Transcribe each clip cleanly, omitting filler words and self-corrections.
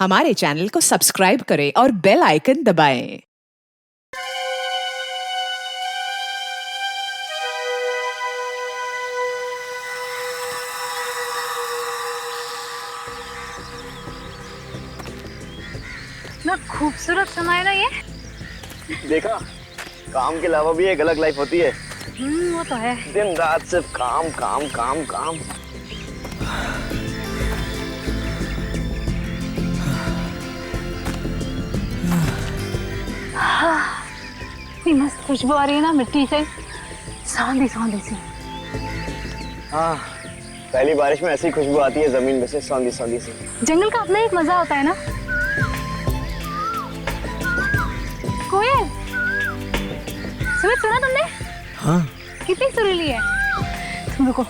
हमारे चैनल को सब्सक्राइब करें और बेल आइकन दबाएं। ना खूबसूरत समय है ना ये। देखा, काम के अलावा भी एक अलग लाइफ होती है। वो तो है। दिन रात सिर्फ काम काम काम काम। इतनी मस्त खुशबू आ रही है ना मिट्टी से, सौंधी सौंधी सी। हाँ, पहली बारिश में ऐसी खुशबू आती है जमीन में से, सौंधी सौंधी सी। जंगल का अपना एक मजा होता है ना। कोयल, सुमित सुना तुमने? हाँ। कितनी सुरीली है। तुम रुको।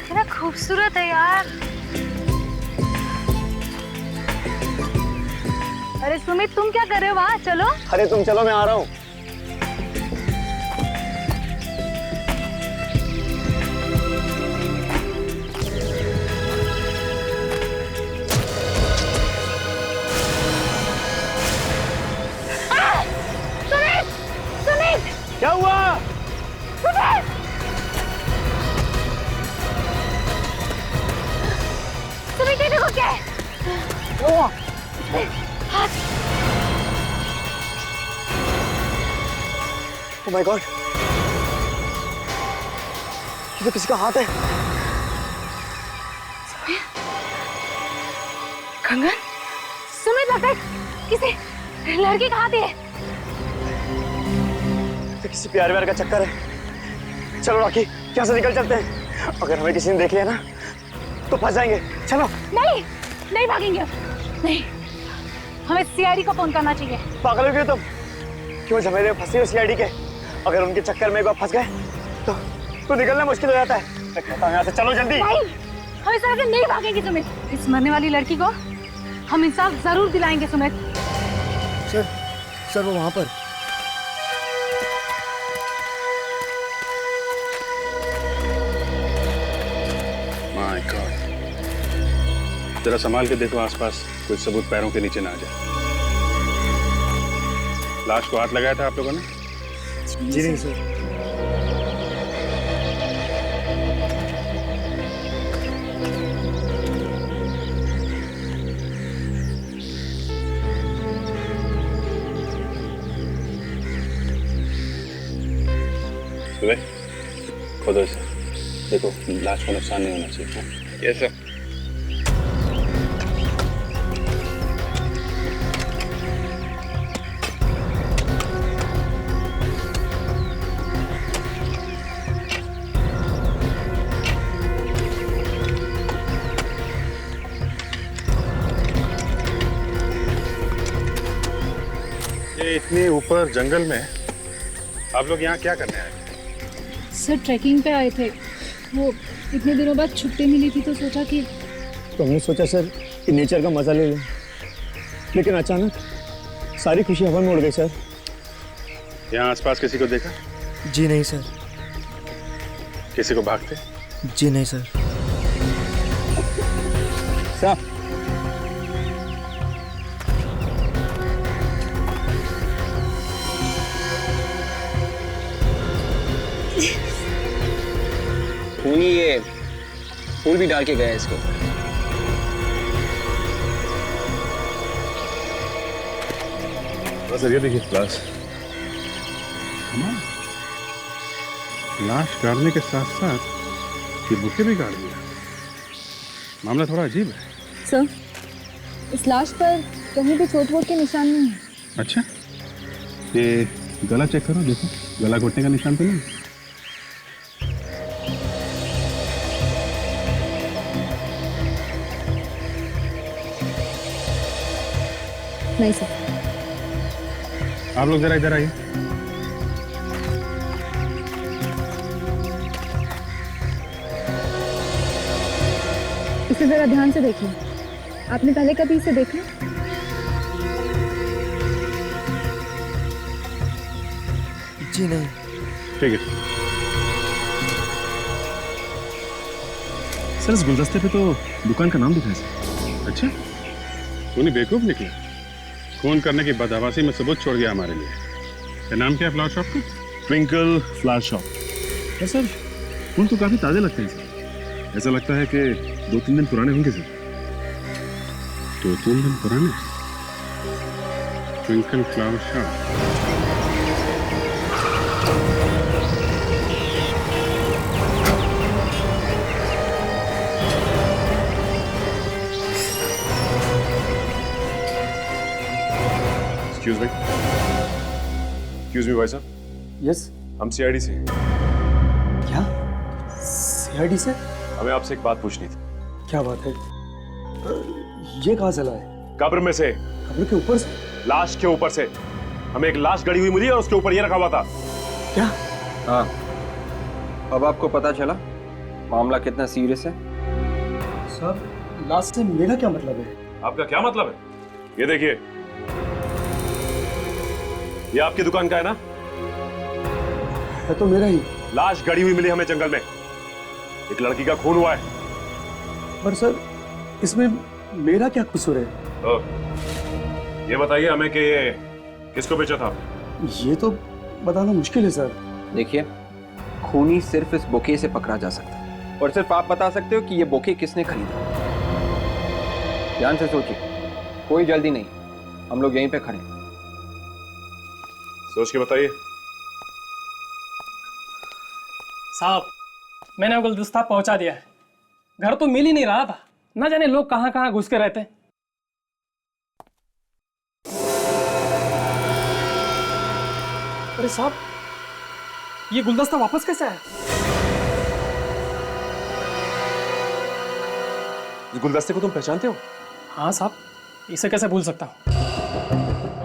कितना खूबसूरत है यार। अरे सुमित, तुम क्या कर रहे हो वहाँ? चलो। अरे तुम चलो, मैं आ रहा हूँ। सुमित! सुमित! क्या हुआ? सुमित! सुमित, ये देखो क्या है? हाथ। Oh my God! ये तो किसी का हाथ है। कंगन? सुमित, लगता है किसी लड़के का हाथ है। तो किसी प्यार व्यार का चक्कर है। चलो राखी, यहाँ से निकल चलते हैं। अगर हमें किसी ने देख लिया ना तो फंस जाएंगे। चलो। नहीं, नहीं भागेंगे अब। नहीं, हमें सीआईडी को फोन करना चाहिए। पागल हो गए तुम? क्यों झमेले में फंसे हो सीआईडी के? अगर उनके चक्कर में एक बार फंस गए तो निकलना मुश्किल हो जाता है। मैं कहता हूँ यहाँ से चलो जल्दी। नहीं, हम इस तरह से नहीं भागेंगे सुमित। इस मरने वाली लड़की को हम इंसाफ जरूर दिलाएंगे सुमित। सर वो वहाँ पर। माय गॉड, जरा संभाल के देखो आसपास कोई सबूत पैरों के नीचे ना आ जाए। लाश को हाथ लगाया था आप लोगों ने? जी नहीं सर। खुद से देखो, लाश को नुकसान नहीं होना चाहिए। Yes sir. ये इतने ऊपर जंगल में आप लोग यहाँ क्या करने आए? सर ट्रैकिंग पे आए थे। वो इतने दिनों बाद छुट्टी मिली थी तो सोचा कि तो हमने सोचा सर कि नेचर का मजा ले लें, लेकिन अचानक सारी खुशी हवा में उड़ गई सर। यहाँ आसपास किसी को देखा? जी नहीं सर। किसी को भागते? जी नहीं सर। सर खूनी ये फूल भी डाल के गया इसको। सर ये देखिए लाश। लाश गाड़ने के साथ साथ ये बुके भी गाड़ दिया। मामला थोड़ा अजीब है। सर इस लाश पर कहीं भी चोट वोट के निशान नहीं है। अच्छा, ये गला चेक करो, देखो गला घोटने का निशान तो नहीं? नहीं सर। आप लोग जरा इधर आइए। इसे जरा ध्यान से देखिए। आपने पहले कभी इसे देखा? जी नहीं। ठीक है। सर इस गुलदस्ते पे तो दुकान का नाम लिखा है सर। अच्छा, खूनी बेवकूफ निकला। फोन करने की बदहवासी में सबूत छोड़ गया हमारे लिए। क्या नाम क्या है फ्लावर शॉप का? Twinkle flower shop. सर फूल तो काफी ताजे लगते हैं सर। ऐसा लगता है कि 2-3 दिन पुराने होंगे सर। 2-3 दिन पुराने? Twinkle flower shop. Excuse me भाई साहब, यस। हम सीआईडी से हैं। क्या? सीआईडी से? हमें आपसे एक बात पूछनी थी। क्या बात है? ये कहाँ से लाए? कब्र में से। कब्र के ऊपर से? लाश के ऊपर से। हमें एक लाश गड़ी हुई मिली और उसके ऊपर ये रखा हुआ था। क्या? हाँ, अब आपको पता चला मामला कितना सीरियस है। सर, लाश से मेरा क्या मतलब है? आपका क्या मतलब है? ये देखिए, ये आपकी दुकान का है ना? है तो मेरा ही। लाश गड़ी हुई मिली हमें जंगल में। एक लड़की का खून हुआ है। पर सर, इसमें मेरा क्या कसूर है? तो ये बताइए हमें कि ये किसको बेचा था? ये तो बताना मुश्किल है सर। देखिए, खूनी सिर्फ इस बोके से पकड़ा जा सकता है और सिर्फ आप बता सकते हो कि ये बोके किसने खरीदा। ध्यान से सोचिए, कोई जल्दी नहीं, हम लोग यहीं पे खड़े हैं। सोच के बताइए। साहब, मैंने वो गुलदस्ता पहुंचा दिया है। घर तो मिल ही नहीं रहा था, ना जाने लोग कहां कहां घुस के रहते हैं। अरे साहब, ये गुलदस्ता वापस कैसे आया? इस गुलदस्ते को तुम पहचानते हो? हाँ साहब, इसे कैसे भूल सकता हूँ।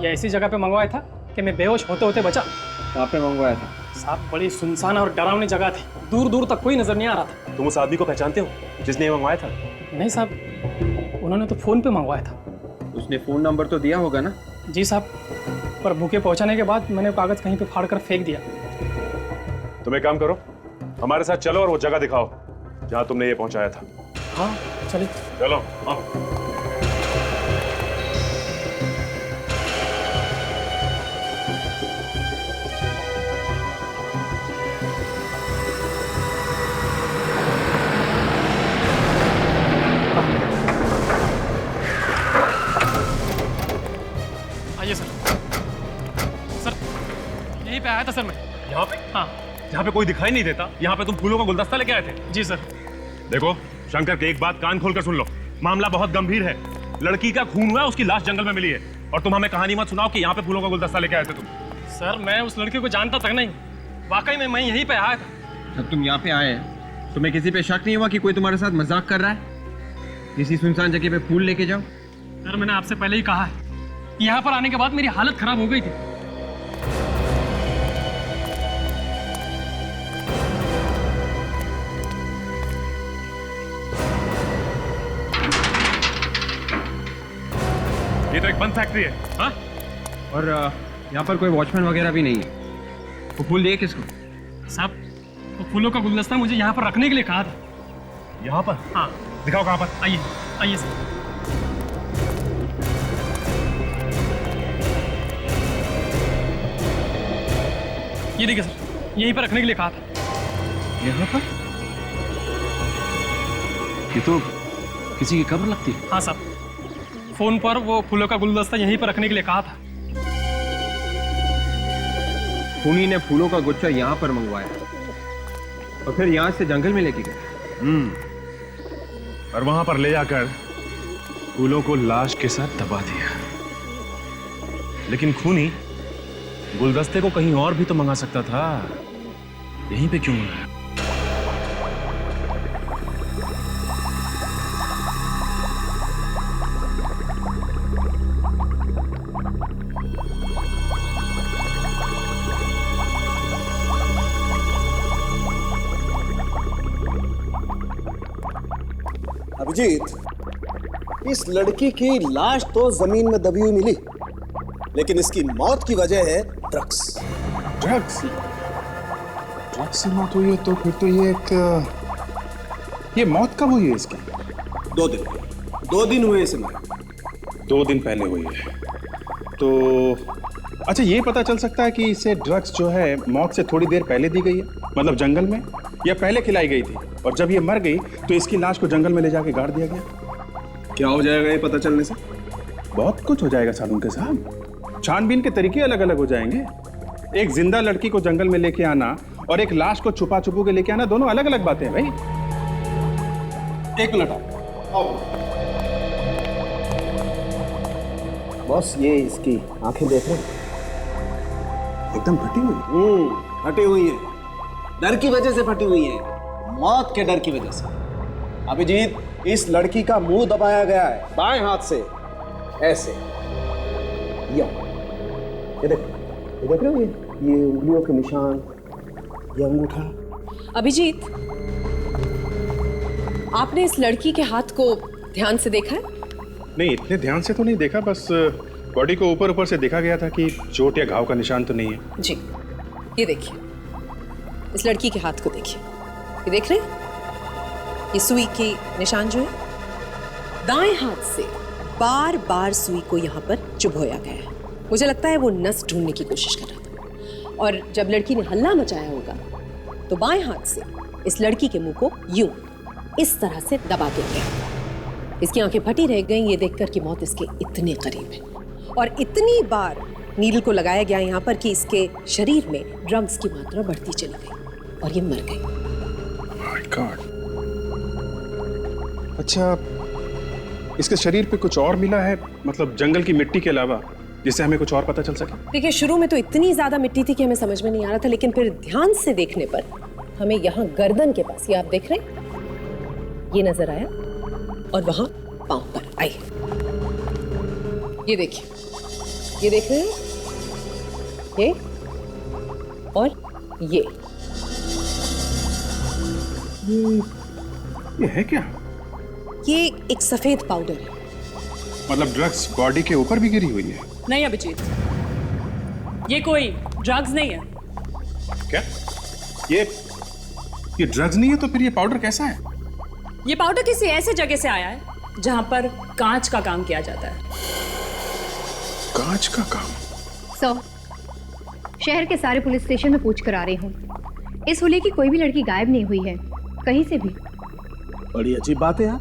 ये ऐसी जगह पे मंगवाया था कि मैं बेहोश होते होते बचा। कहाँ पे मंगवाया था? साहब, बड़ी सुनसान और डरावनी जगह थी, दूर दूर तक कोई नजर नहीं आ रहा था। तुम उस आदमी को पहचानते हो जिसने ये मंगवाया था? नहीं साहब, उन्होंने तो फोन पे मंगवाया था। उसने फोन नंबर तो दिया होगा ना? जी साहब, पर बुके पहुंचाने के बाद मैंने कागज कहीं पे फाड़ कर फेंक दिया। तुम एक काम करो, हमारे साथ चलो और वो जगह दिखाओ जहां तुमने ये पहुंचाया था। हाँ चलिए। चलो आओ। आइए सर। सर, यहीं पे आया था सर मैं। यहाँ पे? हाँ। यहाँ पे कोई दिखाई नहीं देता, यहाँ पे तुम फूलों का गुलदस्ता लेके आए थे? जी सर। देखो शंकर की एक बात कान खोलकर सुन लो, मामला बहुत गंभीर है। लड़की का खून हुआ है, उसकी लाश जंगल में मिली है, और तुम हमें कहानी मत सुनाओ कि यहाँ पे फूलों का गुलदस्ता लेके आए थे तुम। सर, मैं उस लड़की को जानता तक नहीं, वाकई में मैं यहीं पे आया था। जब तुम यहाँ पे आए हैं, तुम्हें किसी पे शक नहीं हुआ कि कोई तुम्हारे साथ मजाक कर रहा है? किसी सुनसान जगह पे फूल लेके जाओ। सर, मैंने आपसे पहले ही कहा है, यहाँ पर आने के बाद मेरी हालत खराब हो गई थी। ये तो एक बंद फैक्ट्री है। हाँ? और यहाँ पर कोई वॉचमैन वगैरह भी नहीं है। वो फूल दिए किसको? साहब, वो फूलों का गुलदस्ता मुझे यहाँ पर रखने के लिए कहा था। यहाँ पर? हाँ। दिखाओ कहाँ पर। आइए आइए सर। ये देखिए सर, यहीं पर रखने के लिए कहा था। यहाँ पर? ये तो किसी की कब्र लगती है। हाँ साहब, फोन पर वो फूलों का गुलदस्ता यहीं पर रखने के लिए कहा था। खूनी ने फूलों का गुच्छा यहाँ पर मंगवाया और फिर यहाँ से जंगल में लेके गया। और वहां पर ले जाकर फूलों को लाश के साथ दबा दिया। लेकिन खूनी गुलदस्ते को कहीं और भी तो मंगा सकता था, यहीं पे क्यों मंगाया? अभिजीत, इस लड़की की लाश तो जमीन में दबी हुई मिली, लेकिन इसकी मौत की वजह है ड्रग्स। ड्रग्स? ड्रग्स से मौत हुई है तो फिर तो ये मौत कब हुई है इसकी? 2 दिन हुए इसे मरे। 2 दिन पहले हुई है तो अच्छा, ये पता चल सकता है कि इसे ड्रग्स जो है मौत से थोड़ी देर पहले दी गई है, मतलब जंगल में, या पहले खिलाई गई थी और जब ये मर गई तो इसकी लाश को जंगल में ले जाके गाड़ दिया गया। क्या हो जाएगा ये पता चलने से? बहुत कुछ हो जाएगा सालून के साहब। छानबीन के तरीके अलग अलग हो जाएंगे। एक जिंदा लड़की को जंगल में लेके आना और एक लाश को छुपा छुपू के लेके आना, दोनों अलग अलग बातें हैं भाई। 1 मिनट आओ। बॉस, ये इसकी आंखें देख रहे हैं? एकदम फटी हुई। फटी हुई है, डर की वजह से फटी हुई है, मौत के डर की वजह से। अभिजीत, इस लड़की का मुंह दबाया गया है बाएं हाथ से, ऐसे। ये देख रहे हो, ये उंगलियों के निशान, ये अंगूठा। अभिजीत, आपने इस लड़की के हाथ को ध्यान से देखा है? नहीं, इतने ध्यान से तो नहीं देखा, बस बॉडी को ऊपर ऊपर से देखा गया था कि चोट या घाव का निशान तो नहीं है। जी, ये देखिए, इस लड़की के हाथ को देखिए, ये देख रहे हैं? ये सुई के निशान जो है, दाएं हाथ से बार बार सुई को यहाँ पर चुभोया गया है। मुझे लगता है वो नस ढूंढने की कोशिश कर रहा था, और जब लड़की ने हल्ला मचाया होगा तो बाएं हाथ से इस लड़की के मुंह को यूं इस तरह से दबा दिया गया। इसकी आंखें फटी रह गईं ये देखकर कि मौत इसके इतने करीब है, और इतनी बार नीडल को लगाया गया यहाँ पर कि इसके शरीर में ड्रग्स की मात्रा बढ़ती चली गई और ये मर गई। My God. अच्छा, इसके शरीर पे कुछ और मिला है, मतलब जंगल की मिट्टी के अलावा, जिससे हमें कुछ और पता चल सके? देखिए, शुरू में तो इतनी ज्यादा मिट्टी थी कि हमें समझ में नहीं आ रहा था, लेकिन फिर ध्यान से देखने पर हमें यहाँ गर्दन के पास, ये आप देख रहे हैं, ये नजर आया, और वहां पांव पर आई। ये देखिए, ये देख रहे हैं, ये और ये है क्या? ये एक सफेद पाउडर है। मतलब ड्रग्स बॉडी के ऊपर भी गिरी हुई है? नहीं अभिजीत, ये कोई ड्रग्स नहीं है। क्या? ये ड्रग्स नहीं है तो फिर ये पाउडर कैसा है? ये पाउडर किसी ऐसे जगह से आया है जहां पर कांच का काम किया जाता है। कांच का काम? शहर के सारे पुलिस स्टेशन में पूछ कर आ रही हूँ। इस हुलिये की कोई भी लड़की गायब नहीं हुई है, कहीं से भी। बड़ी अजीब बात है यार,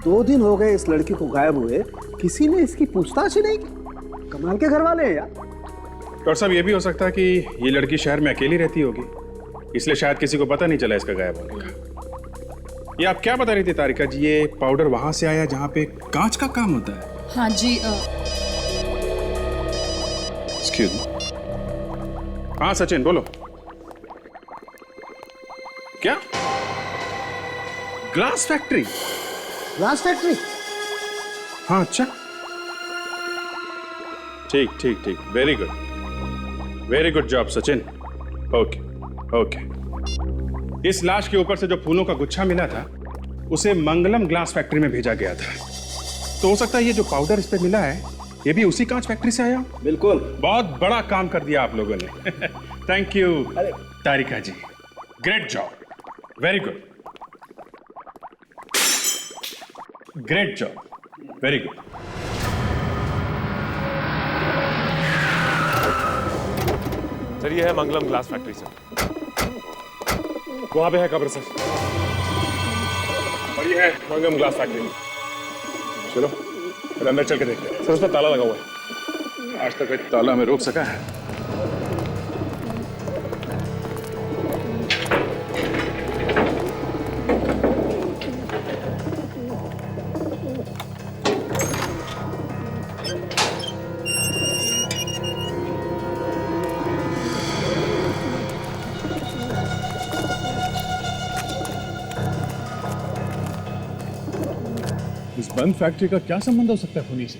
2 दिन हो गए इस लड़की को गायब हुए, किसी ने इसकी पूछताछ ही नहीं की। कमाल के घर वाले हैं यार। डॉक्टर साहब, ये भी हो सकता है कि ये लड़की शहर में अकेली रहती होगी, इसलिए शायद किसी को पता नहीं चला इसका गायब होने का। ये आप क्या बता रही थी तारिका जी, ये पाउडर वहां से आया जहां पे कांच का काम होता है? हाँ जी। Excuse me. हाँ सचिन, बोलो। क्या? Glass factory? Glass factory? हाँ, अच्छा, ठीक, very good job Sachin. Okay. इस लाश के ऊपर से जो फूलों का गुच्छा मिला था उसे मंगलम ग्लास फैक्ट्री में भेजा गया था, तो हो सकता है ये जो पाउडर इस पे मिला है ये भी उसी कांच फैक्ट्री से आया। बिल्कुल, बहुत बड़ा काम कर दिया आप लोगों ने। Thank you Tarika ji, great job, very good, great job, very good. Sir, ये है मंगलम ग्लास फैक्ट्री सर, वहां पे है कब्र सर, और ये है मंगलम ग्लास फैक्ट्री। चलो फिर अंदर चल के देखते हैं। सर, उसमें ताला लगा हुआ है। आज तक कोई ताला में रोक सका है? इस बंद फैक्ट्री का क्या संबंध हो सकता है खूनी से?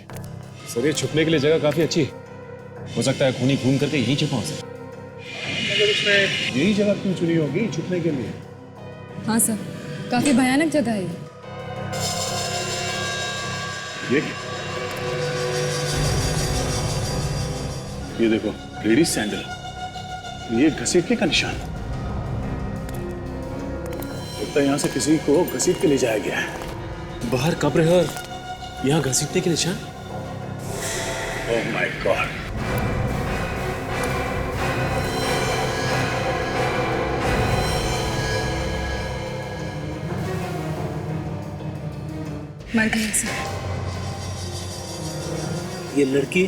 सर, ये छुपने के लिए जगह काफी अच्छी है, हो सकता है खूनी घूम करके यहीं छुपा हो सर। अगर उसने यही जगह क्यों चुनी होगी छुपने के लिए? हाँ सर, काफी भयानक जगह है ये। ये देखो लेडीज सैंडल, ये घसीटने का निशान। लगता है यहाँ से किसी को घसीट के ले जाया गया है। बाहर कब्र है और यहाँ घसीटने के निशान। Oh my God. मर गए सर। ये लड़की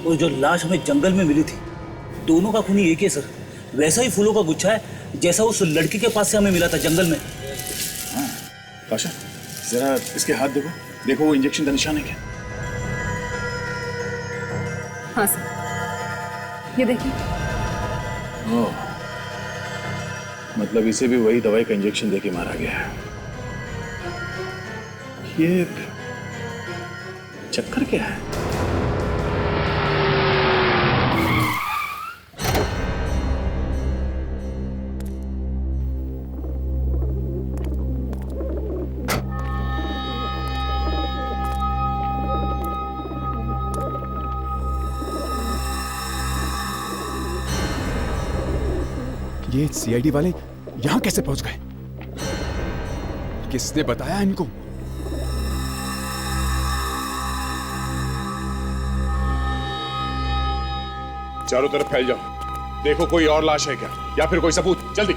और जो लाश हमें जंगल में मिली थी, दोनों का खूनी एक ही है सर। वैसा ही फूलों का गुच्छा है जैसा उस लड़की के पास से हमें मिला था जंगल में। हाँ ताशा, जरा इसके हाथ देखो, देखो वो इंजेक्शन का निशान है क्या? हाँ सर, ये देखिए। ओह, मतलब इसे भी वही दवाई का इंजेक्शन देके मारा गया है। ये चक्कर क्या है? ये सीआईडी वाले यहां कैसे पहुंच गए? किसने बताया इनको? चारों तरफ फैल जाओ, देखो कोई और लाश है क्या या फिर कोई सबूत। जल्दी।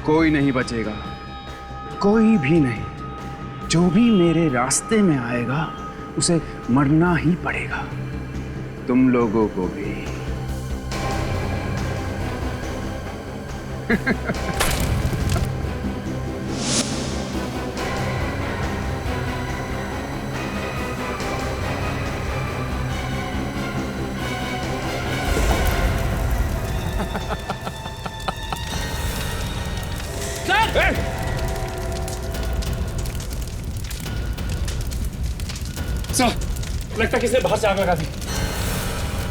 कोई नहीं बचेगा, कोई भी नहीं। जो भी मेरे रास्ते में आएगा उसे मरना ही पड़ेगा। तुम लोगों को भी। लगता किसी ने बाहर से आग लगा दी।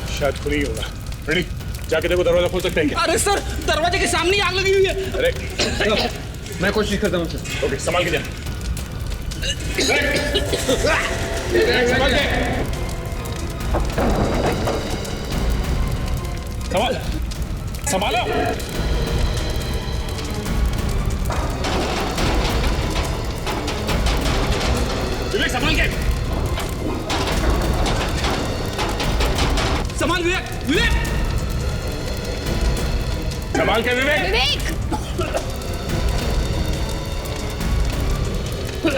शायद खुली होगा। रेडी, जाके देखो दरवाजा खोल सकते हैं क्या? अरे सर, दरवाजे के सामने आग लगी हुई है। अरे मैं कोशिश करता हूँ सर। ओके, संभाल के जा। संभाल, संभालो। विवेक संभाल के। संभाल विवेक, विवेक। संभाल के विवेक।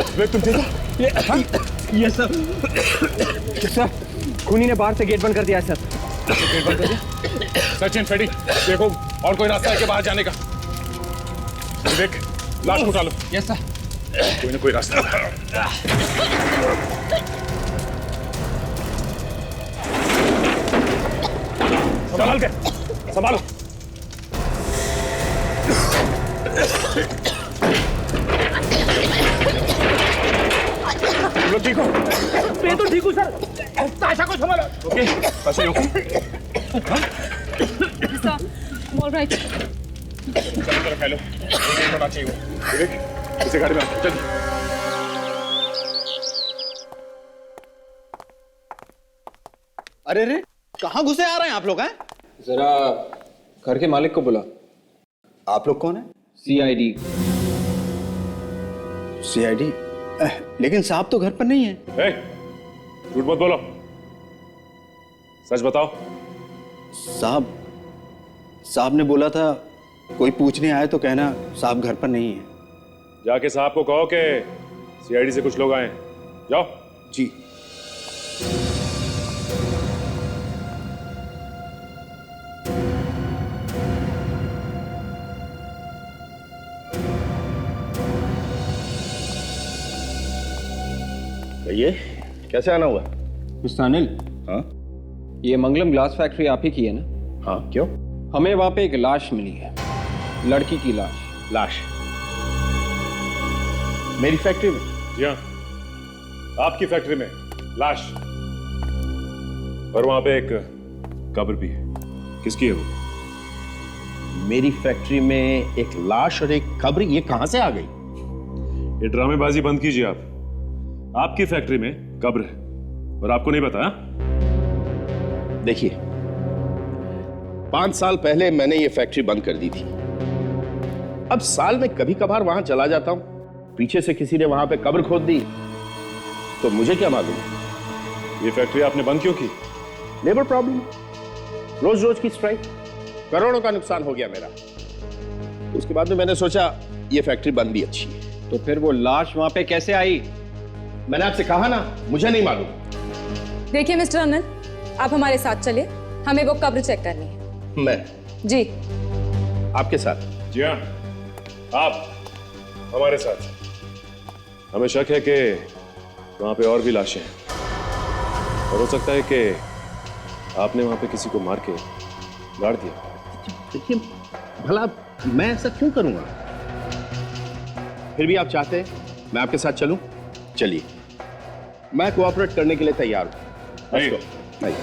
विवेक तुम ठीक हो? Yes sir. सर, खूनी ने बाहर से गेट बंद कर दिया सर। गेट बंद कर दिया? सचिन, फ्रेडी, देखो और कोई रास्ता है क्या बाहर जाने का? विवेक, लाश उठा लो। Yes sir. कोई ना कोई रास्ता। संभाल के, संभालो। तुम लोग ठीक हो? मैं तो ठीक हूँ सर। ताशा को संभालो। ओके, ताशा ओके? ऑलराइट। चलो चलो फैलो, एक होना चाहिए। विवेक, इसे गाड़ी में चल। अरे रे, कहाँ घुसे आ रहे हैं आप लोग? हैं जरा घर के मालिक को बुला। आप लोग कौन है? सीआईडी। सीआईडी? लेकिन साहब तो घर पर नहीं है। झूठ मत बोलो। सच बताओ। साहब ने बोला था कोई पूछने आए तो कहना साहब घर पर नहीं है। जाके साहब को कहो कि सीआईडी से कुछ लोग आए हैं। जाओ। जी। ये कैसे आना हुआ? मिस्टर अनिल। हाँ, ये मंगलम ग्लास फैक्ट्री आप ही की है ना? हाँ, क्यों? हमें वहां पे एक लाश मिली है, लड़की की लाश। लाश मेरी फैक्ट्री में? जी हाँ, आपकी फैक्ट्री में लाश, और वहां पे एक कब्र भी है। किसकी है वो? मेरी फैक्ट्री में एक लाश और एक कब्र, ये कहां से आ गई? ये ड्रामेबाजी बंद कीजिए आप। आपकी फैक्ट्री में कब्र है और आपको नहीं पता? देखिए, 5 साल पहले मैंने ये फैक्ट्री बंद कर दी थी। अब साल में कभी कभार वहां चला जाता हूं, पीछे से किसी ने वहां पे कब्र खोद दी तो मुझे क्या मालूम। ये फैक्ट्री आपने बंद क्यों की? लेबर प्रॉब्लम, रोज रोज की स्ट्राइक, करोड़ों का नुकसान हो गया मेरा। उसके बाद में मैंने सोचा ये फैक्ट्री बंद भी अच्छी है। तो फिर वो लाश वहां पे कैसे आई? मैंने आपसे कहा ना, मुझे नहीं मालूम। देखिए मिस्टर अनिल, आप हमारे साथ चलिए, हमें वो कब्र चेक करनी है। मैं? जी। आपके साथ? जी हाँ, आप हमारे साथ। हमें शक है कि वहां पे और भी लाशें हैं और हो सकता है कि आपने वहां पे किसी को मार के गाड़ दिया। देखिए भला मैं ऐसा क्यों करूंगा? फिर भी आप चाहते हैं मैं आपके साथ चलूं? चलिए, मैं कोऑपरेट करने के लिए तैयार हूं। आइए। आइए।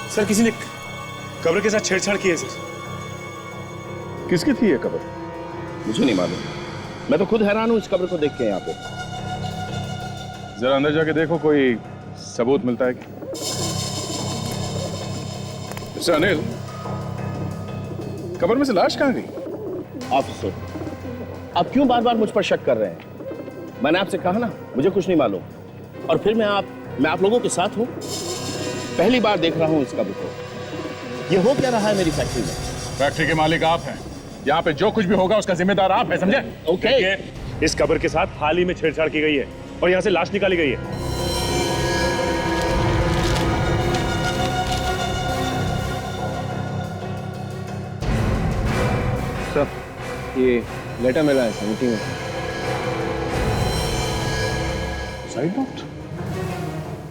सर, किसी ने कब्र के साथ छेड़छाड़ की है सर। किसकी थी ये कब्र? मुझे नहीं मालूम। मैं तो खुद हैरान हूं इस कब्र को देख के। यहाँ पे जरा अंदर जाके देखो, कोई सबूत मिलता है क्या? मिस्टर अनिल, कब्र में से लाश कहाँ गई? ऑफिसर, आप क्यों बार बार मुझ पर शक कर रहे हैं? मैंने आपसे कहा ना, मुझे कुछ नहीं मालूम। और फिर मैं आप लोगों के साथ हूं। पहली बार देख रहा हूं इस कब्र को। ये हो क्या रहा है मेरी फैक्ट्री में? फैक्ट्री के मालिक आप हैं। यहाँ पे जो कुछ भी होगा उसका जिम्मेदार आप हैं, समझे? ओके। इस कब्र के साथ हाल ही में छेड़छाड़ की गई है और यहाँ से लाश निकाली गई है। सर, ये लेटर मिला है मीटिंग में। Side note?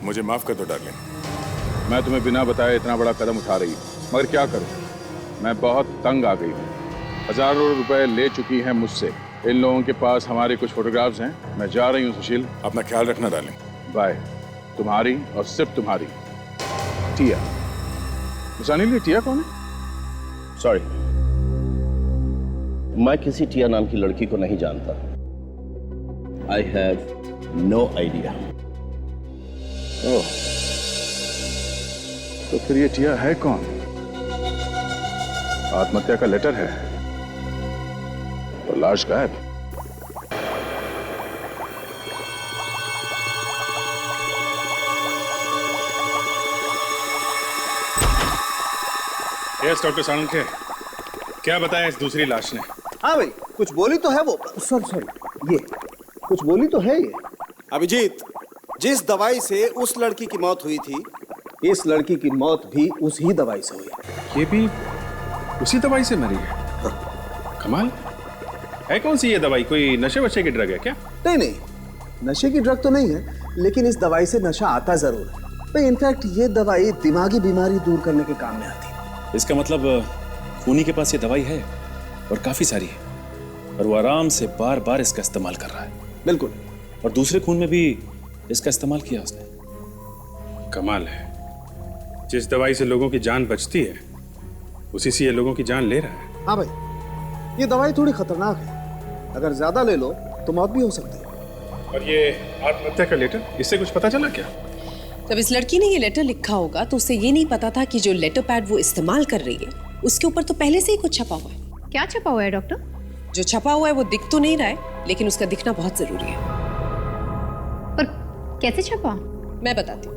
मुझे माफ कर दो डार्लिंग, मैं तुम्हें बिना बताए इतना बड़ा कदम उठा रही हूँ, मगर क्या करूँ, मैं बहुत तंग आ गई हूँ। हजारों रुपए ले चुकी हैं मुझसे। इन लोगों के पास हमारे कुछ फोटोग्राफ्स हैं। मैं जा रही हूँ सुशील, अपना ख्याल रखना डार्लिंग। बाय। तुम्हारी और सिर्फ तुम्हारी टिया। अनिल, ये टिया कौन है? सॉरी, मैं किसी टिया नाम की लड़की को नहीं जानता। I have no idea. ओह, तो फिर ये टिया है कौन? आत्महत्या का लेटर है और लाश गायब। यस डॉक्टर साळुंखे, क्या बताया इस दूसरी लाश ने? हाँ भाई, कुछ बोली तो है वो। सॉरी, ये कुछ बोली तो है ये। अभिजीत, जिस दवाई से उस लड़की की मौत हुई थी, इस लड़की की मौत भी उसी दवाई से हुई। ये भी उसी दवाई से मरी है? कमाल है। कौन सी ये दवाई? कोई नशे वशे की ड्रग है क्या? नहीं नहीं, नशे की ड्रग तो नहीं है, लेकिन इस दवाई से नशा आता जरूर है भाई। इनफैक्ट ये दवाई दिमागी बीमारी दूर करने के काम में आती है। इसका मतलब खूनी के पास ये दवाई है और काफी सारी है, और वो आराम से बार बार इसका इस्तेमाल कर रहा है। बिल्कुल। और दूसरे खून में भी इसका इस्तेमाल किया उसने। कमाल है, जिस दवाई से लोगों की जान बचती है उसी से ये लोगों की जान ले रहा है। हाँ भाई, ये दवाई थोड़ी खतरनाक है। अगर ज्यादा ले लो तो मौत भी हो सकती है। और ये आत्महत्या का लेटर, इससे कुछ पता चला क्या? जब इस लड़की ने ये लेटर लिखा होगा तो उसे ये नहीं पता था कि जो लेटर पैड वो इस्तेमाल कर रही है उसके ऊपर तो पहले से ही कुछ छपा हुआ है। क्या छपा हुआ है डॉक्टर? जो छपा हुआ है वो दिख तो नहीं रहा है, लेकिन उसका दिखना बहुत जरूरी है। पर कैसे छपा? मैं बताती हूँ।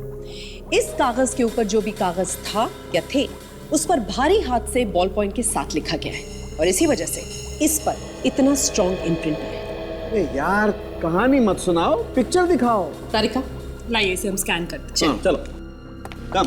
इस कागज के ऊपर जो भी कागज था या थे, उस पर भारी हाथ से बॉल पॉइंट के साथ लिखा गया है और इसी वजह से इस पर इतना स्ट्रॉन्ग इम्प्रिंट है। अरे यार कहानी मत सुनाओ, पिक्चर दिखाओ। तारिका लाइए इसे हम स्कैन करते हैं। चलो कम।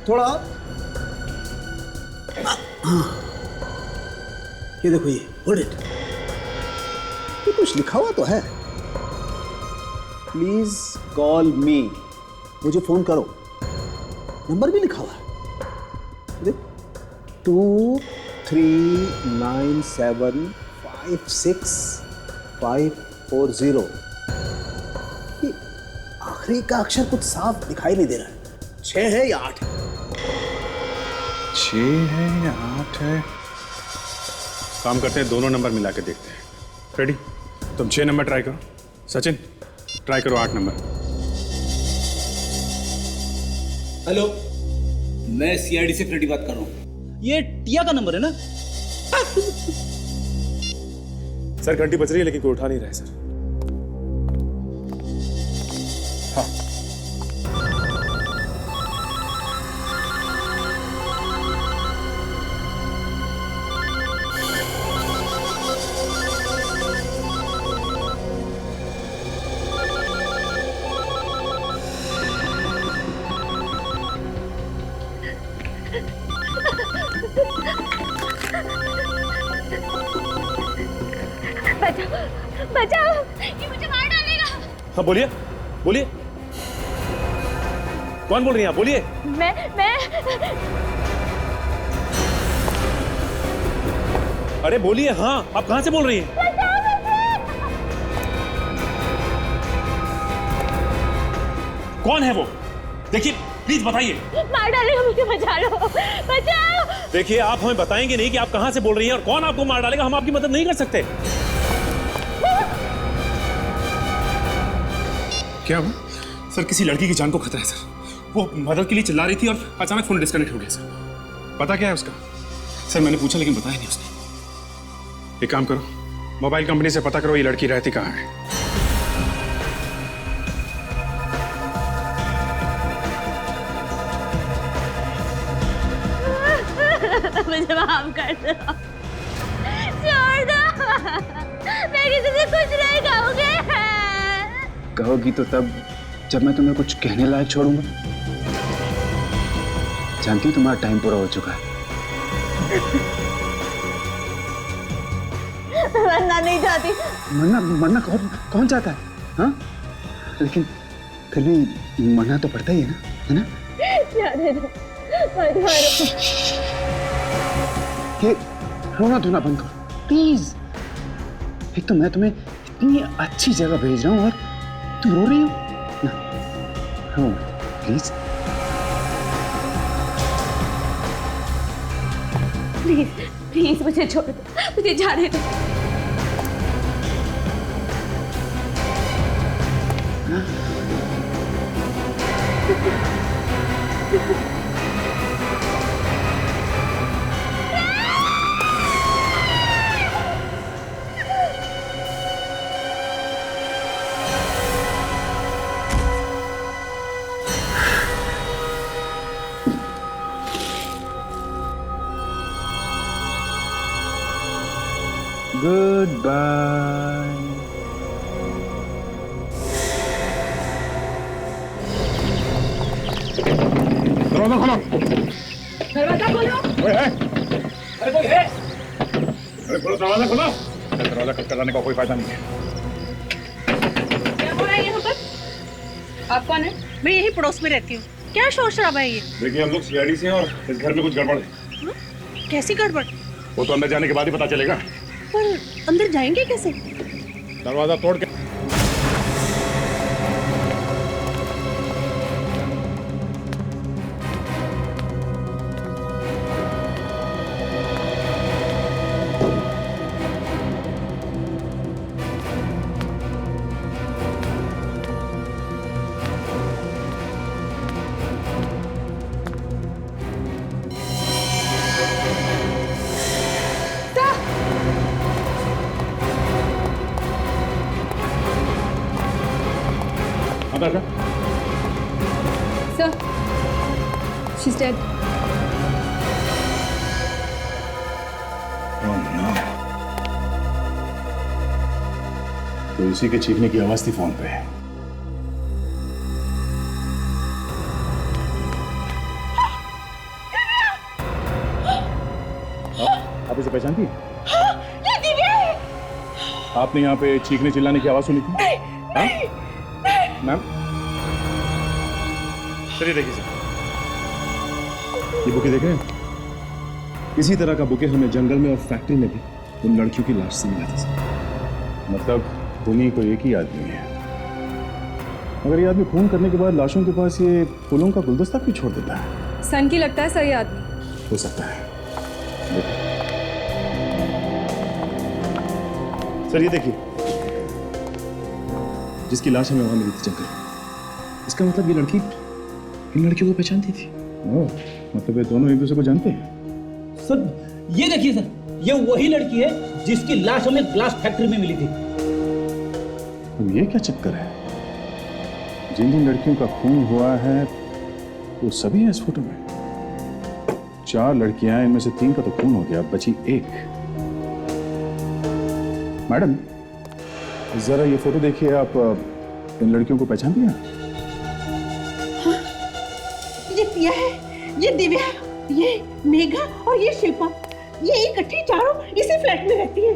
थोड़ा ये देखो, ये होल्ड इट। ये कुछ लिखा हुआ तो है। प्लीज कॉल मी, मुझे फोन करो। नंबर भी लिखा हुआ है, देख 2397565540। ये आखिरी का अक्षर कुछ साफ दिखाई नहीं दे रहा है। 6 है या 8 है? 6 है या 8 है? काम करते हैं, दोनों नंबर मिला के देखते हैं। फ्रेडी, तुम 6 नंबर ट्राई करो। सचिन, ट्राई करो 8 नंबर। हेलो, मैं सीआईडी से फ्रेडी बात कर रहा हूँ। ये टिया का नंबर है ना? सर घंटी बज रही है लेकिन कोई उठा नहीं रहा है सर। हाँ। बचाओ, ये मुझे मार डालेगा। हाँ बोलिए, बोलिए। कौन बोल रही हैं आप? बोलिए। मैं अरे बोलिए। हाँ, आप कहाँ से बोल रही हैं? कौन है वो? देखिए प्लीज बताइए। मार डालेगा मुझे, बचा लो, बचाओ। देखिए आप हमें बताएंगे नहीं कि आप कहाँ से बोल रही हैं और कौन आपको मार डालेगा, हम आपकी मदद नहीं कर सकते। क्या हुआ? सर किसी लड़की की जान को खतरा है सर। वो मदद के लिए चिल्ला रही थी और अचानक फोन डिस्कनेक्ट हो गया सर। पता क्या है उसका? सर मैंने पूछा लेकिन बताया नहीं उसने। एक काम करो, मोबाइल कंपनी से पता करो ये लड़की रहती कहाँ है। मुझे माफ कर दो, छोड़ दो, मैं किसी से कुछ नहीं कहूँगी। कहोगी तो तब जब मैं तुम्हें कुछ कहने लायक छोड़ूंगा। जानती हो तुम्हारा टाइम पूरा हो चुका है। मरना नहीं चाहती। मरना कौन चाहता है? हाँ, लेकिन फिर भी मरना तो पड़ता ही है ना, जाने दो, मत मारो। ये रोना धोना बंद करो प्लीज। एक तो मैं तुम्हें इतनी अच्छी जगह भेज रहा हूँ और तुम रो रही हो ना। रो प्लीज प्लीज प्लीज मुझे छोड़ दो, मुझे जाने दो। Goodbye. दरवाजा खोलो। दरवाजा खोलो। अरे कोई है? अरे खोलो दरवाजा, खोलो। दरवाजा खटखटाने का कोई फायदा नहीं है। क्या हो रहा है यहाँ पर? आप कौन है? मैं यही पड़ोस में रहती हूँ। क्या शोर शराबा है ये? देखिए हम लोग सीआईडी से हैं और इस घर में कुछ गड़बड़ है। कैसी गड़बड़? वो तो अंदर जाने के बाद ही पता चलेगा। पर अंदर जाएंगे कैसे? दरवाजा तोड़ के। Sir, she's dead. Oh no. तो इसी के चीखने की आवाज थी फोन पे। आप इसे पहचानती हैं? ये दिव्या है। आपने यहाँ पे चीखने चिल्लाने की आवाज सुनी थी? नहीं। मैम, चलिए देखिए सर, ये बुके देख रहे हैं? इसी तरह का बुके हमें जंगल में और फैक्ट्री में भी उन लड़कियों की लाश से मिला था सर। मतलब खूनी को एक ही आदमी है। मगर ये आदमी खून करने के बाद लाशों के पास ये फूलों का गुलदस्ता क्यों छोड़ देता है? सन की लगता है सही आदमी। हो सकता है। सर ये देखिए, जिसकी लाश हमें वहां मिली थी जंगल में, इसका मतलब ये लड़की इन लड़कियों को पहचानती थी। ओह, मतलब ये दोनों एक दूसरे को जानते हैं। सर ये देखिए सर, ये वही लड़की है जिसकी लाश हमें ग्लास फैक्ट्री में मिली थी। अब ये क्या चक्कर है? जिन जिन लड़कियों का खून हुआ है वो सभी हैं इस फोटो में। 4 लड़कियां, इनमें से 3 का तो खून हो गया, बची 1। मैडम जरा ये फोटो देखिए, आप इन लड़कियों को पहचानती हैं? हाँ, ये प्रिया है, ये दिव्या, ये मेघा और ये शिल्पा। ये इकट्ठी चारों इसी फ्लैट में रहती है।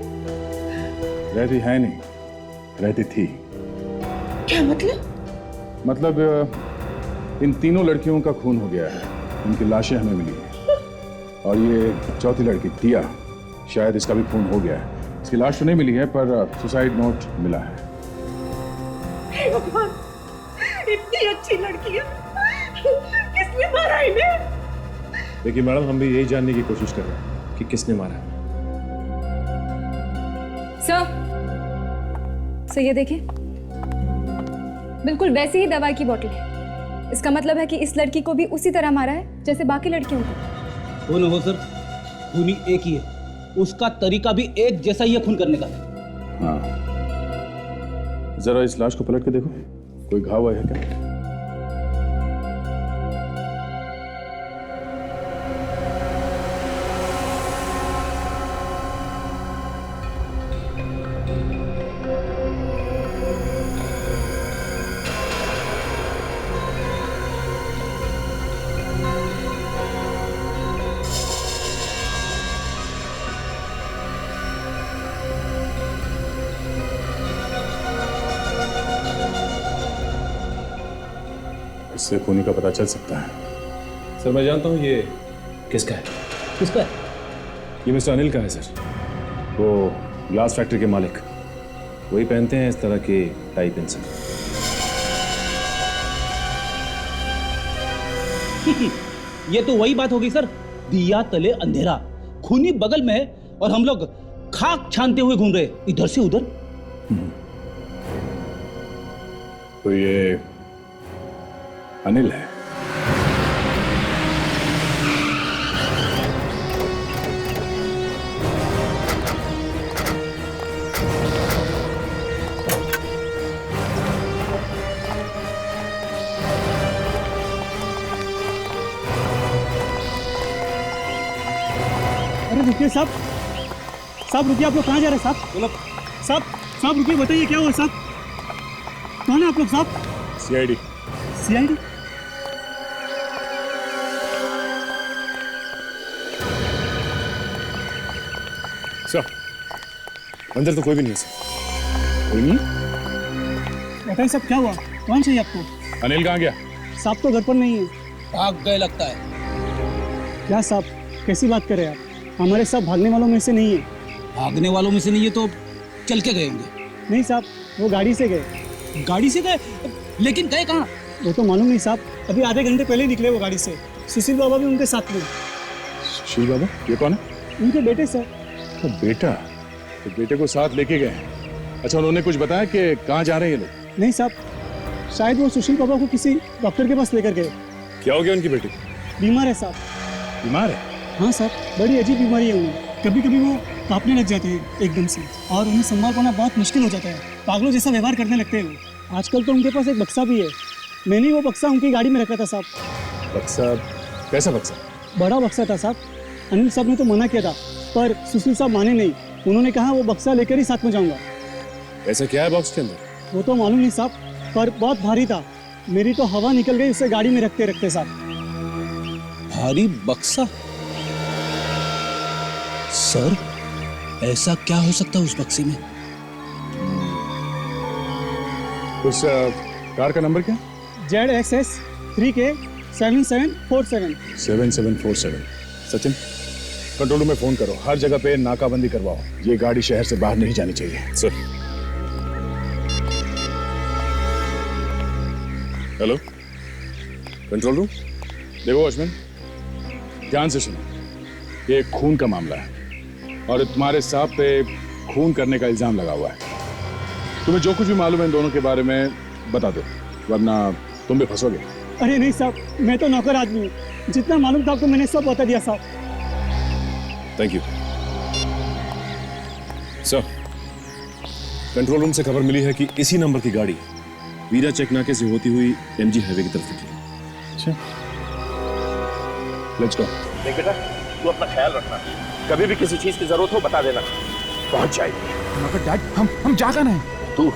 रहती है नहीं, रहती थी। क्या मतलब? मतलब इन तीनों लड़कियों का खून हो गया है, इनकी लाशें हमें मिली हैं। और ये चौथी लड़की दिया, शायद इसका भी खून हो गया है। इसकी लाश तो नहीं मिली है पर सुसाइड नोट मिला है। हे भगवान, इतनी अच्छी लड़की है, किसने मारा इन्हें? देखिए मैडम, हम भी यही जानने की कोशिश कर रहे हैं कि किसने मारा है। सर ये देखिए, बिल्कुल वैसी ही दवाई की बोतल है। इसका मतलब है कि इस लड़की को भी उसी तरह मारा है जैसे बाकी लड़कियों को। हो न हो सर, खूनी एक ही है, उसका तरीका भी एक जैसा ही है खून करने का। हाँ, जरा इस लाश को पलट के देखो, कोई घाव है क्या? इससे खूनी का पता चल सकता है। सर मैं जानता हूँ ये किसका है। किसका है? ये मिस्टर अनिल का है सर, वो ग्लास फैक्ट्री के मालिक। वही पहनते हैं इस तरह के टाई पेंसिल। ये तो वही बात होगी सर, दिया तले अंधेरा। खूनी बगल में है और हम लोग खाक छानते हुए घूम रहे इधर से उधर। तो ये अनिल है। अरे रुकिए साहब, साहब रुकिए, आप लोग कहाँ जा रहे हैं साहब? साहब साहब रुकिए, बताइए क्या हुआ साहब? कौन है आप लोग साहब? सीआईडी। सीआईडी? सर अंदर तो कोई भी नहीं है सर। कोई नहीं? बताइए साहब क्या हुआ, कौन चाहिए आपको? अनिल कहाँ गया? साहब तो घर पर नहीं है। भाग गए लगता है। क्या साहब, कैसी बात कर रहे हैं आप? हमारे साथ भागने वालों में से नहीं है। भागने वालों में से नहीं है तो चल के गए होंगे? नहीं साहब, वो गाड़ी से गए। गाड़ी से गए? लेकिन गए कहाँ? वो तो मालूम नहीं साहब, अभी आधे घंटे पहले निकले वो गाड़ी से। सुशील बाबा भी उनके साथ में। सुशील बाबा ये कौन है? उनके बेटे सर। तो बेटा, तो बेटे को साथ लेके गए हैं। अच्छा, उन्होंने कुछ बताया कि कहाँ जा रहे हैं ये लोग? नहीं साहब, शायद वो सुशील बाबा को किसी डॉक्टर के पास लेकर गए। क्या हो गया उनकी बेटी? बीमार है साहब। बीमार है? हाँ साहब, बड़ी अजीब बीमारी है उन्हें। कभी कभी वो कांपने लग जाते हैं एकदम से और उन्हें संभाल पाना बहुत मुश्किल हो जाता है। पागलों जैसा व्यवहार करने लगते हैं वो। आजकल तो उनके पास एक बक्सा भी है। मैंने वो बक्सा उनकी गाड़ी में रखा था साहब। बक्सा? कैसा बक्सा? बड़ा बक्सा था साहब। अनिल साहब ने तो मना किया था, पर सुशील साहब माने नहीं। उन्होंने कहा वो बक्सा लेकर ही साथ में जाऊंगा। ऐसा क्या है बॉक्स के अंदर? वो तो मालूम नहीं साहब, पर बहुत भारी था। मेरी तो हवा निकल गई उसे गाड़ी में रखते रखते साहब। भारी बक्सा? सर, ऐसा क्या हो सकता है उस बक्से में? उस कार का नंबर क्या? ZXS 3K 7747। 7747। Sachin, control room में फोन करो, हर जगह पे नाकाबंदी करवाओ। ये गाड़ी शहर से बाहर नहीं जानी चाहिए। सर। Hello, control room. देखो वॉचमैन, ध्यान से सुनो, ये खून का मामला है और तुम्हारे साहब पे खून करने का इल्जाम लगा हुआ है। तुम्हें जो कुछ भी मालूम है इन दोनों के बारे में बता दो, वरना तुम भी फंसोगे। अरे नहीं साहब, मैं तो नौकर आदमी हूँ। जितना मालूम था आपको मैंने सब बता दिया साहब। Thank you sir. Control room से खबर मिली है कि इसी नंबर की गाड़ी वीरा चेक नाके से होती हुई MG हाईवे की तरफ निकली। अच्छा, लेट्स गो। देख बेटा, तू अपना ख्याल रखना, कभी भी किसी चीज की जरूरत हो बता देना, पहुंच जाएगी। मगर डैड, हम जा कहाँ हैं? दूर,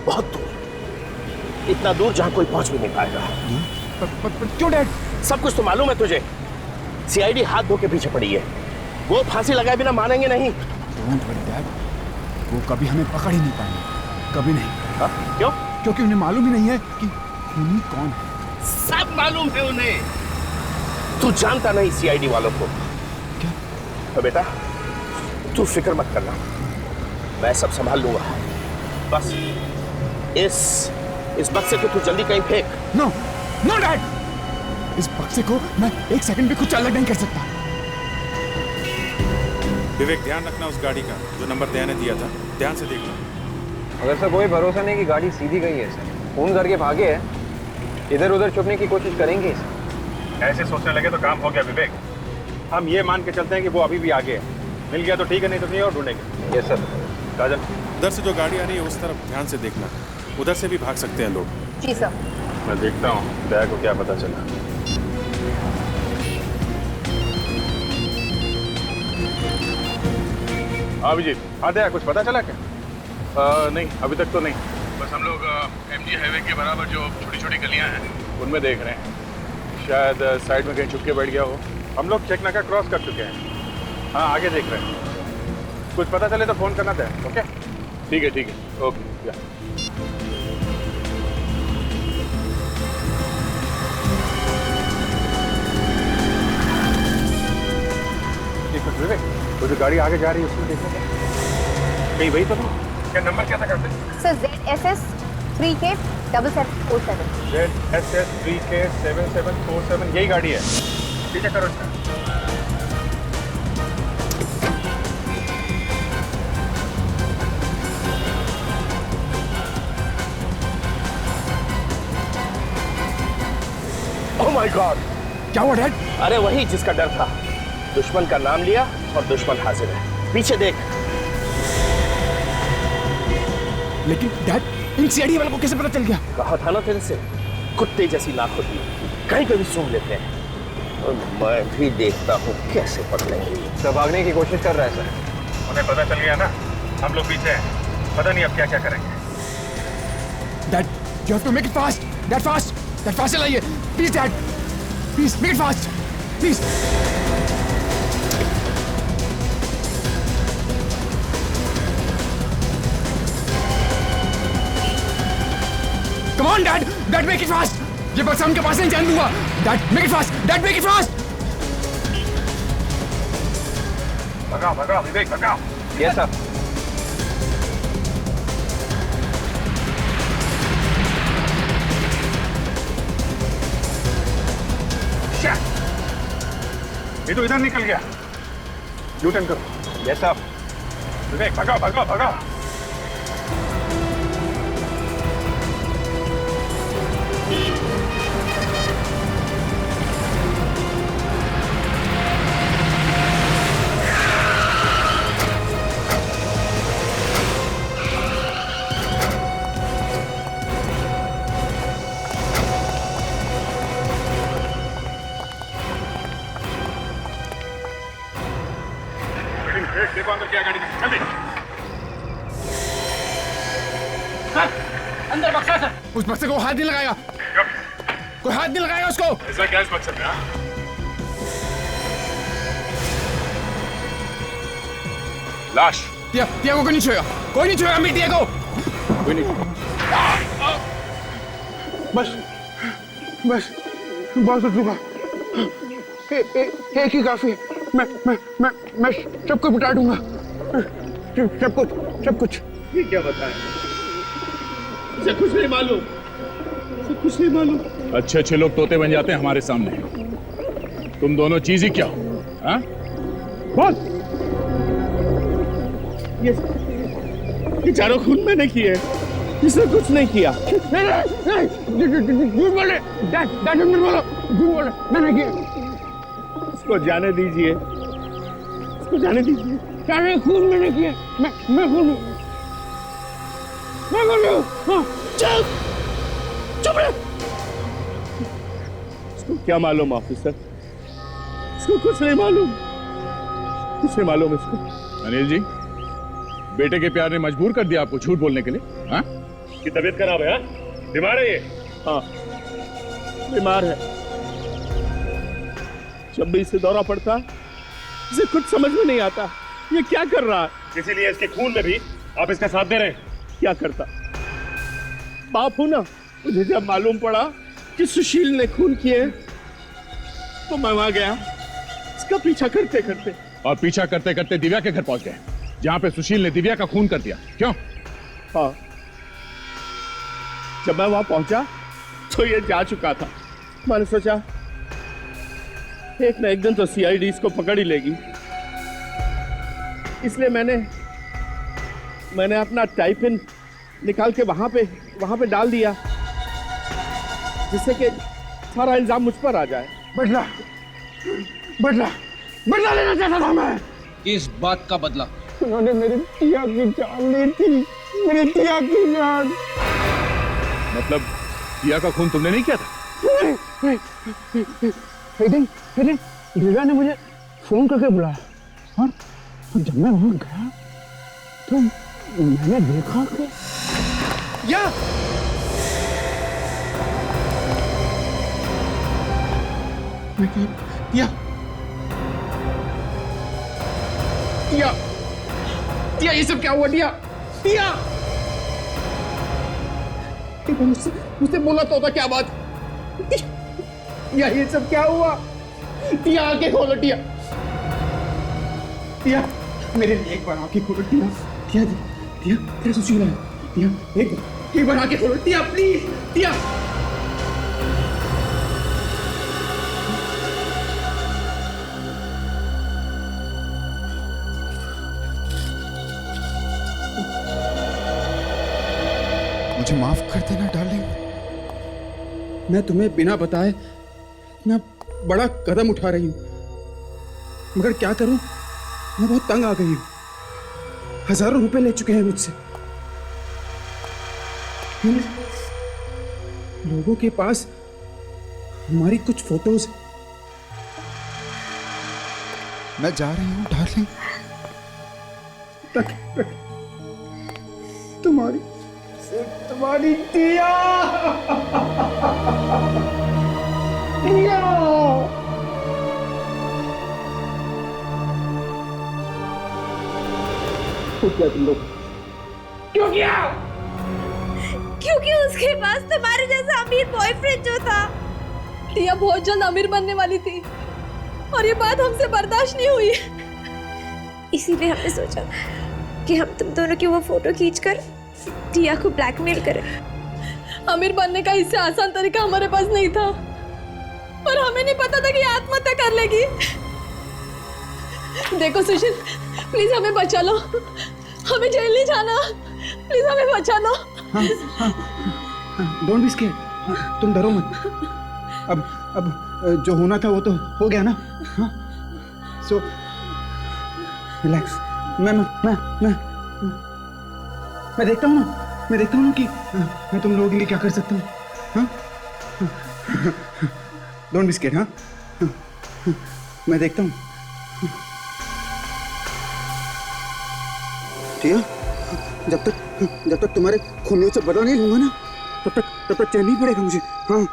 बहुत दूर, इतना दूर जहां कोई पहुंच भी नहीं पाएगा। पर क्यों डैड? सब कुछ तो मालूम है तुझे। CID हाथ धो के पीछे पड़ी है। वो फांसी लगाए बिना मानेंगे नहीं। डोंट वरी डैड, वो कभी हमें पकड़ ही नहीं पाएंगे, कभी नहीं। क्यों? क्योंकि उन्हें मालूम ही नहीं है कि खूनी कौन है। सब मालूम है उन्हें। तू जानता नहीं CID वालों को। क्या? तो बेटा, तू फिक्र मत करना, मैं सब संभाल लूंगा। बस इस बक्से को तू जल्दी कहीं फेंक। नो नो डैड, इस बक्से को मैं एक सेकंड भी कुछ अलग नहीं कर सकता। विवेक, ध्यान रखना उस गाड़ी का, जो नंबर दया ने दिया था, ध्यान से देखना। अगर सर कोई भरोसा नहीं कि गाड़ी सीधी गई है सर, फोन करके भागे है, इधर उधर छुपने की कोशिश करेंगे। ऐसे सोचने लगे तो काम हो गया विवेक। हम ये मान के चलते हैं कि वो अभी भी आगे है। मिल गया तो ठीक है, नहीं तो नहीं और ढूंढेंगे। Yes sir. काजल, उधर से जो गाड़ी आ रही है उस तरफ ध्यान से देखना, उधर से भी भाग सकते हैं लोग। जी सर। मैं देखता हूँ दया को क्या पता चला। अभिजीत, हाँ दया, कुछ पता चला क्या? नहीं, अभी तक तो नहीं। बस हम लोग MG हाईवे के बराबर जो छोटी छोटी गलियां हैं उनमें देख रहे हैं। शायद साइड में कहीं छुप के बैठ गया हो। हम लोग चेक नाका क्रॉस कर चुके हैं। हाँ, आगे देख रहे हैं। कुछ पता चले तो फोन करना था। ओके, ठीक है, ओके। विवेक, वो जो गाड़ी आगे जा रही है उसमें देखो कहीं वही तो नहीं। क्या नंबर क्या था करते? Sir ZSS 3K 7747। ZSS 3K 7747, यही गाड़ी है। ठीक है, करो इसका। ओह माय गॉड, क्या हुआ डैड? अरे वही जिसका डर था। दुश्मन का नाम लिया और दुश्मन हाजिर है। पीछे देख। लेकिन डैड, इन CID वालों को कैसे पता चल गया? कहा था ना तेरे से, कुत्ते जैसी नाक होती है, कहीं पे भी सूंघ लेते हैं। और मैं भी देखता हूँ कैसे पकड़ेंगे। सब भागने की कोशिश कर रहा है सर। उन्हें पता चल गया ना, हम लोग पीछे हैं। पता नहीं अब क्या क्या करेंगे। Dad, you have to make it fast. Dad, fast. Dad, fast चलाइए. Please, Dad. Please, make it fast. Please. Come on, Dad. Dad, make it fast. ये बस उनके पास नहीं जाने दूंगा. Dad, make it fast. Dad, make it fast. भगाओ भगाओ विवेक भगाओ। Yes sir. ये तो इधर निकल गया। यू टर्न करो। Yes sir. विवेक भगाओ भगाओ भगाओ। देखो अंदर क्या गाड़ी जल्दी। अंदर बक्सा सर। उस बक्से को हाथ नहीं लगाएगा, कोई हाथ नहीं लगाएगा उसको। ऐसा क्या इस बक्से में? लाश। टिया को कोई नहीं छुएगा, कोई नहीं छुएगा मेरी टिया को। कोई नहीं। बस बस बहुत हो चुका, एक ही काफी। मैं सब कुछ बता दूंगा, सब कुछ। ये क्या बताएं? मुझे कुछ नहीं मालूम, कुछ नहीं मालूम। अच्छे अच्छे लोग तोते बन जाते हैं हमारे सामने। तुम दोनों चीज ही क्या हो? हाँ? बोल। ये चारों खून मैंने किए, इसने कुछ नहीं किया। झूठ बोले, मैंने किया। इसको जाने दीजिए, इसको जाने दीजिए। सारे खून मैंने किए, मैं खून चुप रहे। इसको क्या मालूम ऑफिसर? इसको कुछ नहीं मालूम, कुछ नहीं मालूम इसको। अनिल जी, बेटे के प्यार ने मजबूर कर दिया आपको झूठ बोलने के लिए? हाँ? की तबीयत खराब है? बीमार है ये? हाँ बीमार है। जब भी इसे दौरा पड़ता इसे कुछ समझ में नहीं आता ये क्या कर रहा है। इसीलिए इसके खून में भी आप इसका साथ दे रहे हैं। क्या करता? बाप हूं ना, मुझे जब मालूम पड़ा कि सुशील ने खून किए तो मैं वहां गया इसका पीछा करते करते। और पीछा करते करते दिव्या के घर पहुंच गए, जहां पे सुशील ने दिव्या का खून कर दिया। क्यों? हाँ, जब मैं वहां पहुंचा तो ये जा चुका था। मैंने सोचा एक ना एक दिन तो सीआईडी इसको पकड़ ही लेगी, इसलिए मैंने अपना टाइप इन निकाल के वहां पे डाल दिया, जिससे कि सारा इल्जाम मुझ पर आ जाए। बदला लेना चाहता था मैं। किस बात का बदला? उन्होंने मेरी टिया की जान ली थी, मेरी टिया की जान। मतलब टिया का खून तुमने नहीं किया था? एक दिन दिव्या ने मुझे फोन करके बुलाया और जब मैं वहां गया तो मैंने देखा कि या टिया ये सब क्या हुआ? टिया मुझसे बोला तो होता क्या बात? ये सब क्या हुआ? टिया आके खोलो, टिया मेरे लिए एक बार आके खोलो। टिया तेरा सुशील है। टिया एक बार आके खोलो, टिया प्लीज। टिया मुझे माफ कर देना डार्लिंग, मैं तुम्हें बिना बताए इतना बड़ा कदम उठा रही हूं, मगर क्या करूं, मैं बहुत तंग आ गई हूं। हजारों रुपए ले चुके हैं मुझसे। लोगों के पास हमारी कुछ फोटोज। मैं जा रही हूं डार्लिंग, तक तुम्हारी टिया क्या तुम लोग? क्यों किया? क्योंकि उसके पास तुम्हारे जैसा अमीर बॉयफ्रेंड जो था। टिया बहुत जल्द अमीर बनने वाली थी और ये बात हमसे बर्दाश्त नहीं हुई। इसीलिए हमने सोचा कि हम तुम दोनों की वो फोटो खींचकर टिया को ब्लैकमेल करें। अमीर बनने का इससे आसान तरीका हमारे पास नहीं था, पर हमें नहीं पता था कि आत्महत्या कर लेगी। देखो सुशील, प्लीज हमें बचा लो, हमें जेल नहीं जाना, प्लीज हमें बचा लो। डोंट बी स्केयर्ड, तुम डरो मत। अब जो होना था वो तो हो गया ना। So relax. मैं देखता हूँ ना कि मैं तुम लोगों के लिए क्या कर सकता हूँ। Don't be scared. मैं देखता हूँ। ठीक है, जब तक तुम्हारे खूनियों से बदला नहीं लूंगा ना, तब तक चैन नहीं पड़ेगा मुझे। हाँ,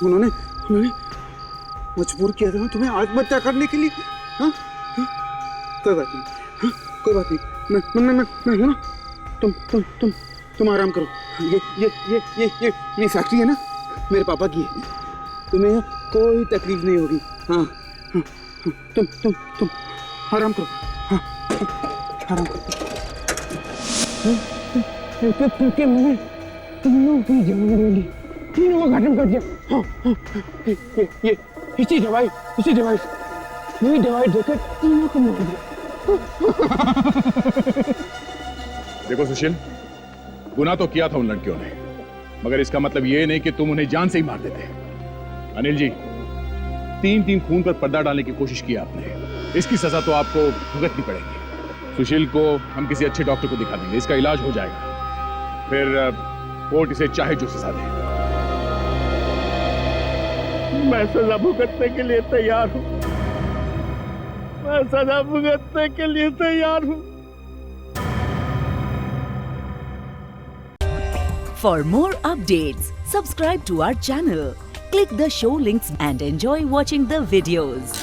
उन्होंने मजबूर किया था तुम्हें आत्महत्या करने के लिए। हाँ, कोई बात नहीं। मैं हूँ ना। तुम आराम करो। ये फैक्ट्री है ना, मेरे पापा की है। तुम्हें कोई तकलीफ नहीं होगी। हाँ, तुम आराम करो। हाँ, आराम करो। मैंने तुम लोग की जान ले ली, तीनों को खत्म कर दिया। हाँ, ये इसी दवाई देकर तीनों को मार दिया। देखो सुशील, गुनाह तो किया था उन लड़कियों ने, मगर इसका मतलब ये नहीं कि तुम उन्हें जान से ही मार देते। अनिल जी, 3 खून पर पर्दा डालने की कोशिश की आपने, इसकी सजा तो आपको भुगतनी पड़ेगी। सुशील को हम किसी अच्छे डॉक्टर को दिखा देंगे, इसका इलाज हो जाएगा, फिर कोर्ट इसे चाहे जो सजा दे। मैं सजा भुगतने के लिए तैयार हूं। For more updates, subscribe to our channel, click the show links and enjoy watching the videos.